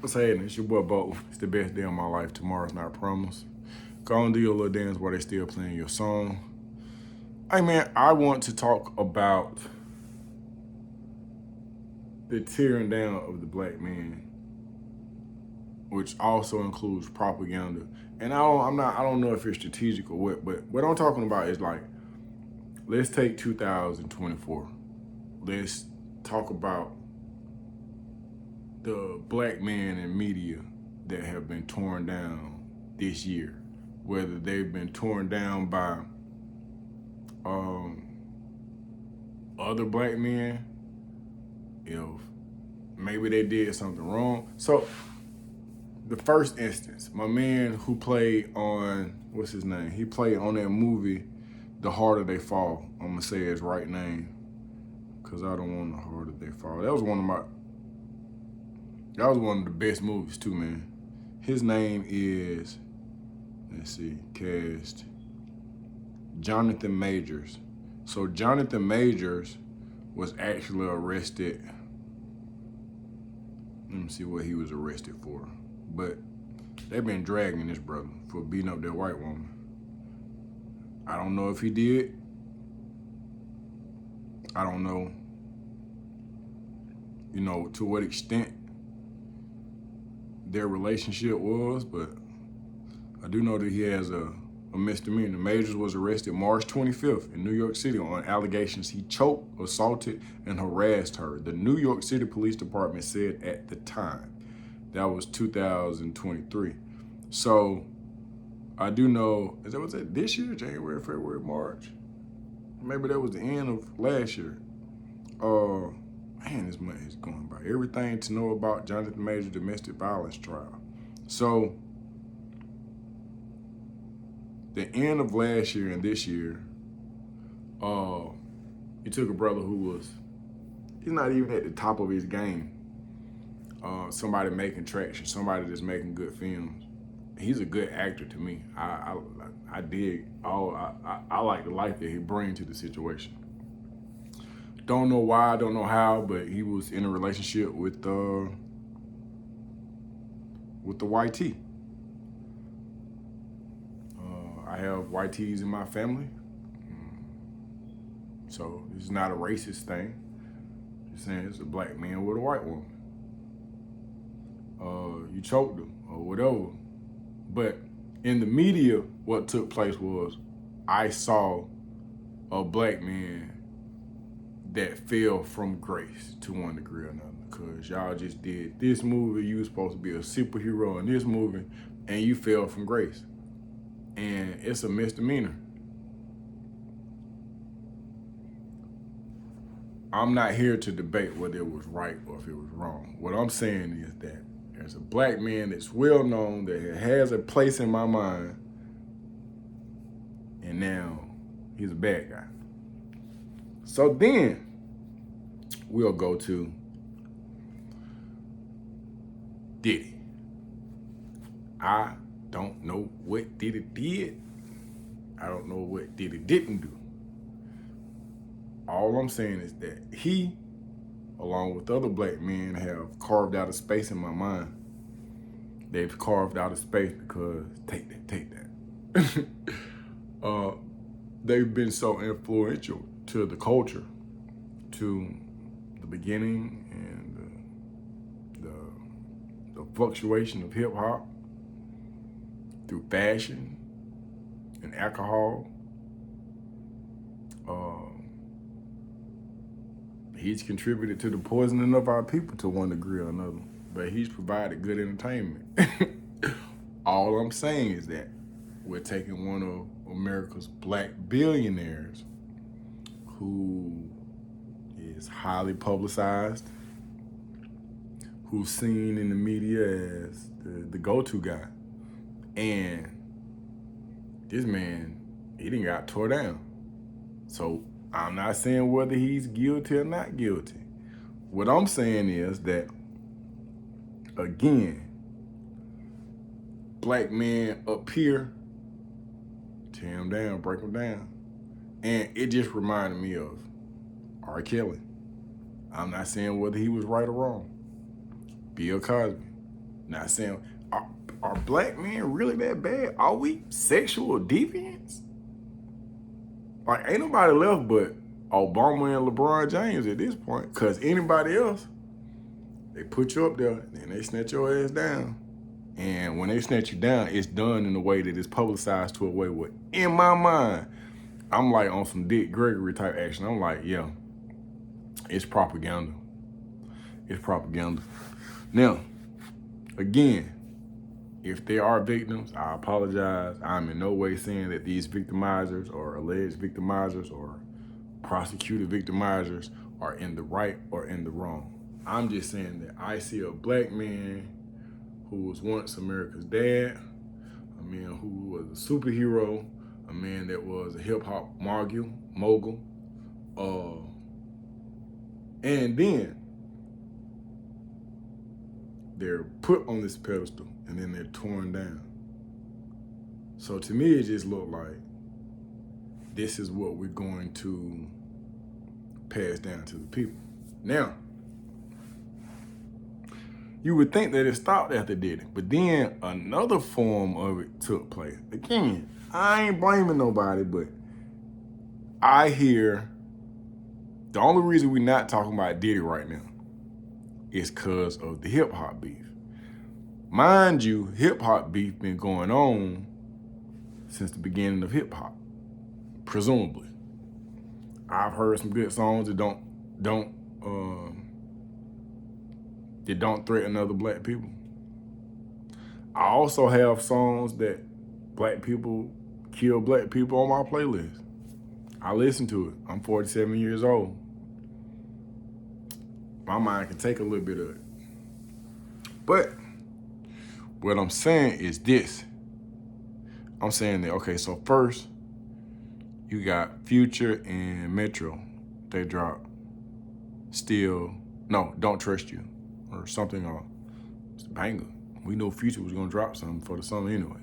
What's happening? It's your boy Bo. It's the best day of my life. Tomorrow's not promised. Go and do your little dance while they still playing your song. Hey man, I want to talk about the tearing down of the black man, which also includes propaganda. And I don't know if it's strategic or what, but what I'm talking about is like, let's take 2024. Let's talk about the black men in media that have been torn down this year, whether they've been torn down by um, other black men, if maybe they did something wrong. So the first instance, my man who played on, what's his name? He played on that movie, The Harder They Fall. I'm gonna say his right name, cause I don't want The Harder They Fall. That was one of the best movies too, man. His name is, let's see, cast Jonathan Majors. So Jonathan Majors was actually arrested. Let me see what he was arrested for. But they've been dragging this brother for beating up that white woman. I don't know if he did. I don't know, to what extent their relationship was, but I do know that he has a misdemeanor. Majors was arrested March 25th in New York City on allegations he choked, assaulted, and harassed her. The New York City Police Department said at the time. That was 2023. So I do know, was it this year, January, February, March? Maybe that was the end of last year. Man, this month is going by. Everything to know about Jonathan Major domestic violence trial. So the end of last year and this year, he took a brother he's not even at the top of his game. Somebody making traction, somebody that's making good films. He's a good actor to me. I dig I like the life that he brings to the situation. Don't know why, don't know how, but he was in a relationship with the YT. I have YTs in my family, so this is not a racist thing. Just saying it's a black man with a white woman. You choked him or whatever. But in the media, what took place was I saw a black man that fell from grace to one degree or another. Because y'all just did this movie, you were supposed to be a superhero in this movie, and you fell from grace. And it's a misdemeanor. I'm not here to debate whether it was right or if it was wrong. What I'm saying is that there's a black man that's well known, that has a place in my mind, and now he's a bad guy. So then we'll go to Diddy. I don't know what Diddy did. I don't know what Diddy didn't do. All I'm saying is that he, along with other black men, have carved out a space in my mind. They've carved out a space because, take that. They've been so influential to the culture, to the beginning and the fluctuation of hip hop, through fashion and alcohol. He's contributed to the poisoning of our people to one degree or another, but he's provided good entertainment. All I'm saying is that we're taking one of America's black billionaires who is highly publicized, who's seen in the media as the go-to guy. And this man, he done got tore down. So I'm not saying whether he's guilty or not guilty. What I'm saying is that, again, black men up here, tear him down, break him down. And it just reminded me of R. Kelly. I'm not saying whether he was right or wrong. Bill Cosby. Not saying, are black men really that bad? Are we sexual deviants? Like, ain't nobody left but Obama and LeBron James at this point. Because anybody else, they put you up there, and they snatch your ass down. And when they snatch you down, it's done in a way that is publicized to a way where, in my mind, I'm like on some Dick Gregory type action. I'm like, yeah, it's propaganda. It's propaganda. Now, again, if there are victims, I apologize. I'm in no way saying that these victimizers or alleged victimizers or prosecuted victimizers are in the right or in the wrong. I'm just saying that I see a black man who was once America's dad, a man who was a superhero, a man that was a hip-hop mogul, and then they're put on this pedestal and then they're torn down. So to me, it just looked like this is what we're going to pass down to the people. Now, you would think that it stopped after Diddy, but then another form of it took place. Again, I ain't blaming nobody, but I hear the only reason we're not talking about Diddy right now is because of the hip hop beef. Mind you, hip hop beef been going on since the beginning of hip hop, presumably. I've heard some good songs that don't threaten other black people. I also have songs that black people kill black people on my playlist. I listen to it. I'm 47 years old. My mind can take a little bit of it. But what I'm saying is this. I'm saying that, okay, so first, you got Future and Metro. They dropped Don't Trust You, or something on. It's a banger. We knew Future was gonna drop something for the summer anyways.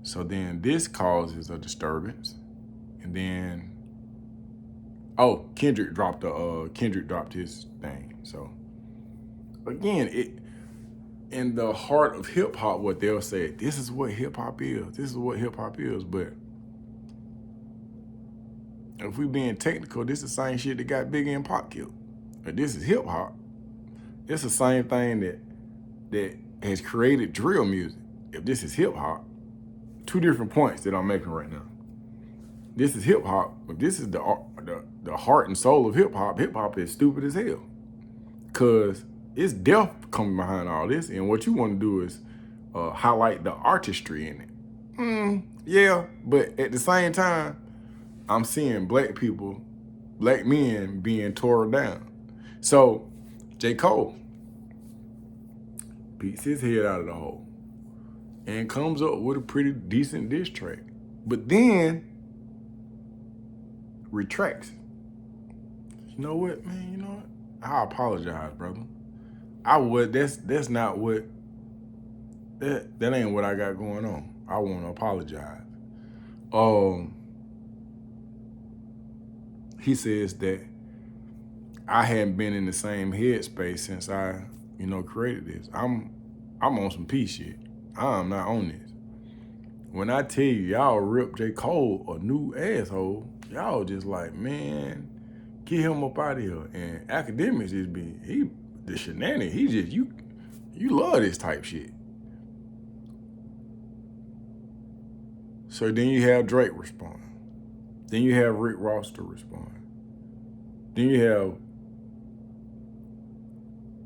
So then this causes a disturbance. And then, Kendrick dropped his thing. So again, in the heart of hip hop, what they'll say, this is what hip hop is. This is what hip hop is. But if we being technical, this is the same shit that got Biggie and Pac killed. But this is hip hop. It's the same thing that has created drill music. If this is hip hop, two different points that I'm making right now. This is hip hop, but this is the heart and soul of hip hop. Hip hop is stupid as hell, cause it's death coming behind all this, and what you want to do is highlight the artistry in it. Yeah, but at the same time, I'm seeing black men being torn down. So J. Cole beats his head out of the hole and comes up with a pretty decent diss track, but then retracts. You know what, man? You know what? I apologize, brother. That's not what, that ain't what I got going on. I want to apologize. He says that I hadn't been in the same headspace since I, created this. I'm on some peace shit. I'm not on this. When I tell you y'all rip J. Cole a new asshole, y'all just like, man, get him up out of here. And Academics just the shenanigans, you love this type shit. So then you have Drake respond. Then you have Rick Ross to respond. Then you have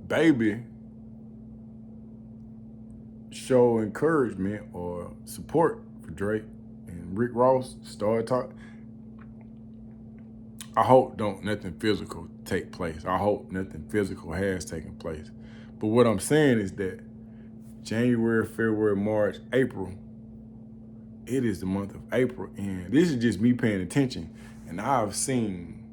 Baby show encouragement or support for Drake, and Rick Ross started talking. I hope nothing physical take place. I hope nothing physical has taken place. But what I'm saying is that January, February, March, April, it is the month of April, and this is just me paying attention, and I've seen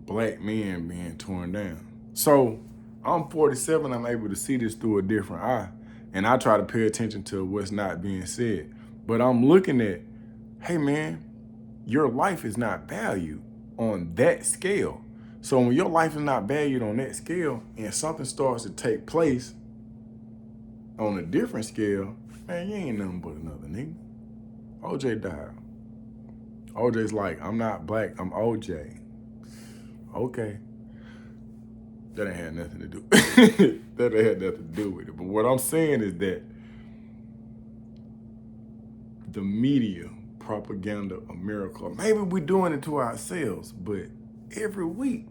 black men being torn down. So I'm 47, I'm able to see this through a different eye, and I try to pay attention to what's not being said. But I'm looking at, hey man, your life is not valued on that scale. So when your life is not valued on that scale and something starts to take place on a different scale, man, you ain't nothing but another nigga. OJ died. OJ's like, I'm not black, I'm OJ. Okay. That ain't had nothing to do. That ain't had nothing to do with it. But what I'm saying is that the media propaganda America, maybe we're doing it to ourselves, but every week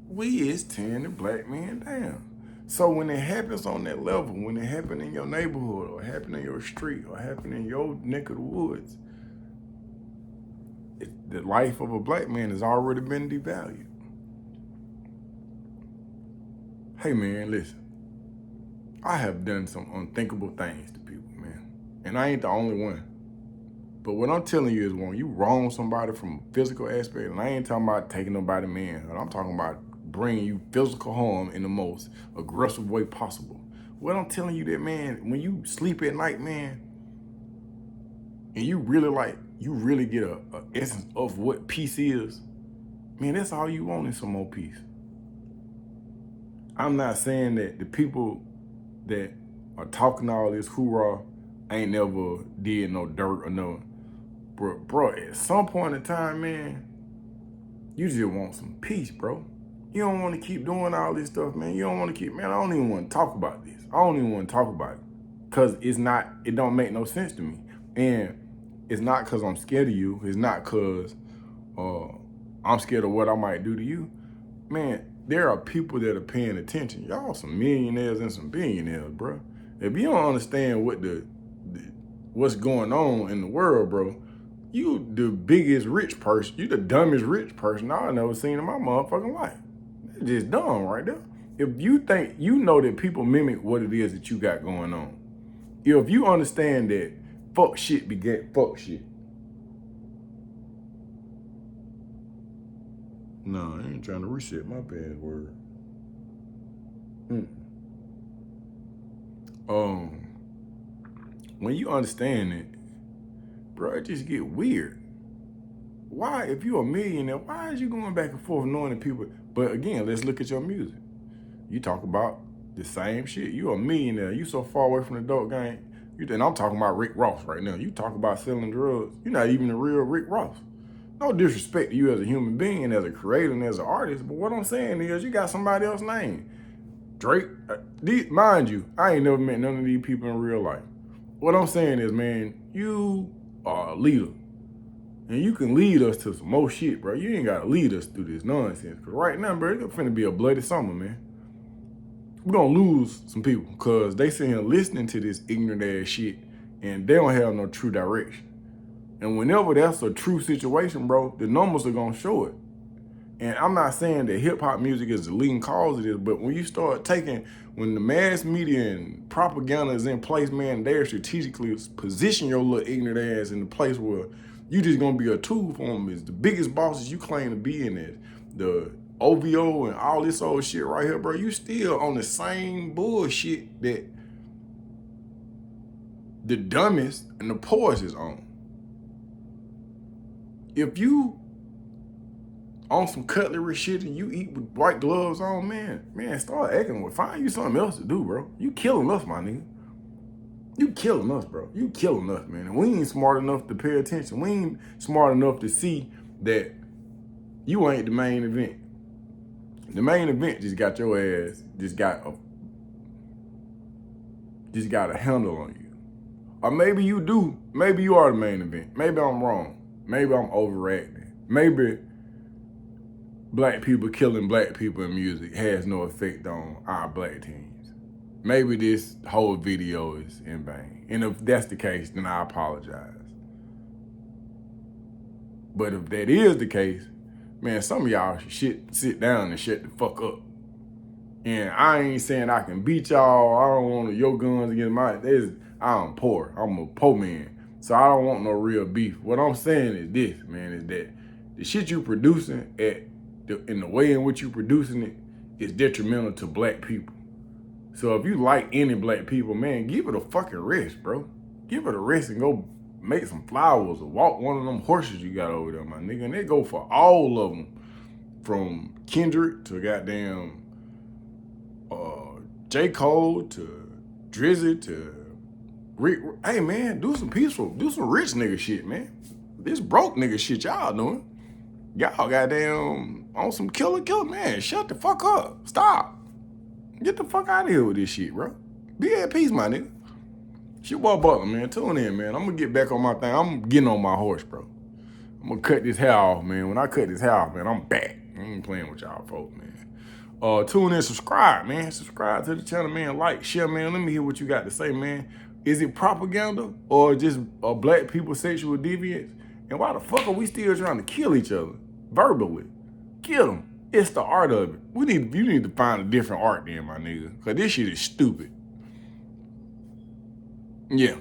we is tearing the black man down. So when it happens on that level, when it happen in your neighborhood or happen in your street or happen in your neck of the woods, the life of a black man has already been devalued. Hey man, listen, I have done some unthinkable things to people, man. And I ain't the only one. But what I'm telling you is when you wrong somebody from a physical aspect, and I ain't talking about taking nobody manhood, I'm talking about bringing you physical harm in the most aggressive way possible. What I'm telling you that, man, when you sleep at night, man, and you really get a essence of what peace is, man, that's all you want is some more peace. I'm not saying that the people that are talking all this hoorah ain't never did no dirt or no, bro, at some point in time, man, you just want some peace, bro. You don't want to keep doing all this stuff, man. You don't want to keep, man, I don't even want to talk about this. I don't even want to talk about it because it don't make no sense to me. And it's not because I'm scared of you. It's not because I'm scared of what I might do to you. Man, there are people that are paying attention. Y'all some millionaires and some billionaires, bro. If you don't understand what's going on in the world, bro, you the biggest rich person. You the dumbest rich person I've never seen in my motherfucking life. It's just dumb right there. If you think, you know that people mimic what it is that you got going on. If you understand that fuck shit beget fuck shit. No, I ain't trying to reset my password. When you understand it, bro, it just get weird. Why, if you're a millionaire, why is you going back and forth knowing that people? But again, let's look at your music. You talk about the same shit. You a millionaire. You so far away from the dope game. And I'm talking about Rick Ross right now. You talk about selling drugs. You're not even the real Rick Ross. No disrespect to you as a human being, as a creator, and as an artist. But what I'm saying is you got somebody else's name. Drake, mind you, I ain't never met none of these people in real life. What I'm saying is, man, you are a leader. And you can lead us to some more shit, bro. You ain't got to lead us through this nonsense. Because right now, bro, it's finna be a bloody summer, man. We're going to lose some people because they sitting here listening to this ignorant ass shit and they don't have no true direction. And whenever that's a true situation, bro, the numbers are going to show it. And I'm not saying that hip hop music is the leading cause of this, but when you start when the mass media and propaganda is in place, man, they're strategically position your little ignorant ass in the place where you just gonna be a tool for them. Is the biggest bosses you claim to be in it, the OVO and all this old shit right here, bro. You still on the same bullshit that the dumbest and the poorest is on. If you on some cutlery shit and you eat with white gloves on, man, start acting with. Find you something else to do, bro. You killing us, my nigga. You killing us, bro. You killing us, man. And we ain't smart enough to pay attention. We ain't smart enough to see that you ain't the main event. The main event just got your ass, just got a handle on you. Or maybe you do. Maybe you are the main event. Maybe I'm wrong. Maybe I'm overacting. Maybe black people killing black people in music has no effect on our black teens. Maybe this whole video is in vain. And if that's the case, then I apologize. But if that is the case, man, some of y'all should sit down and shut the fuck up. And I ain't saying I can beat y'all. I don't want your guns against mine. I'm poor. I'm a poor man. So I don't want no real beef. What I'm saying is this, man, is that the shit you producing in the way in which you producing it is detrimental to black people. So if you like any black people, man, give it a fucking rest, bro. Give it a rest and go make some flowers or walk one of them horses you got over there, my nigga. And they go for all of them, from Kendrick to goddamn J. Cole to Drizzy to hey man, do some peaceful, do some rich nigga shit, man. This broke nigga shit y'all doing. Y'all goddamn on some killer, man. Shut the fuck up. Stop. Get the fuck out of here with this shit, bro. Be at peace, my nigga. Shit, boy Butler, man. Tune in, man. I'm gonna get back on my thing. I'm getting on my horse, bro. I'm gonna cut this hair off, man. When I cut this hair off, man, I'm back. I ain't playing with y'all folks, man. Tune in, subscribe, man. Subscribe to the channel, man. Like, share, man. Let me hear what you got to say, man. Is it propaganda or just black people sexual deviance? And why the fuck are we still trying to kill each other verbally? Kill them. It's the art of it. You need to find a different art then, my nigga. Cause this shit is stupid. Yeah.